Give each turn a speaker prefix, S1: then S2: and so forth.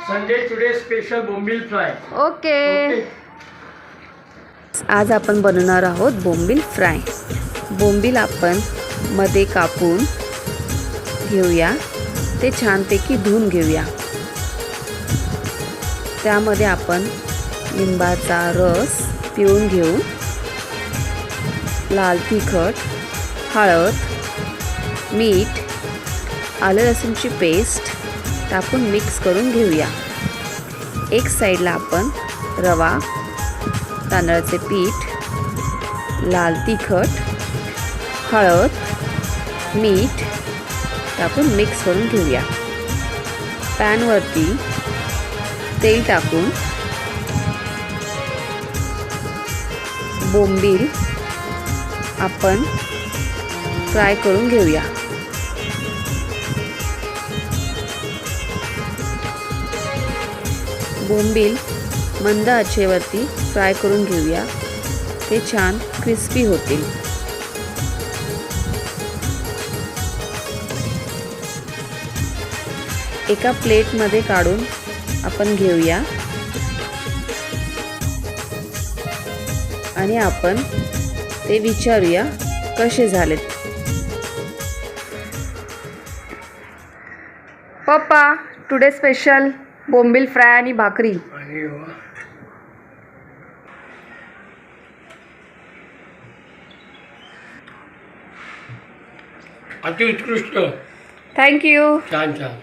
S1: Sunday today special बोंबील fry.
S2: Okay. आज आपण बनवणार आहोत बोंबील फ्राय. बोंबील आपण मध्ये कापून घेऊया. ते छानपैकी धुवून घेऊया. त्यामध्ये आपण लिंबाचा रस पिळून घेऊ. लाल तिखट, हळद, मीठ, आलं लसूणची पेस्ट टाकून मिक्स करून घेऊया. एक साईडला आपण रवा, तांदळाचे पीठ, लाल तिखट, हळद, मीठ टाकून मिक्स करून घेऊया. पॅनवरती तेल टाकून बोंबील आपण फ्राय करून घेऊया. बोंबील मंद आचेवरती फ्राय करून घेऊया. ते छान क्रिस्पी होतील. एका प्लेटमध्ये काढून आपण घेऊया आणि आपण ते विचारूया कसे झालेत. पप्पा, टुडे स्पेशल बोंबील फ्राय आणि भाकरी.
S1: आणि अति उत्कृष्ट.
S2: थँक्यू.
S1: छान छान.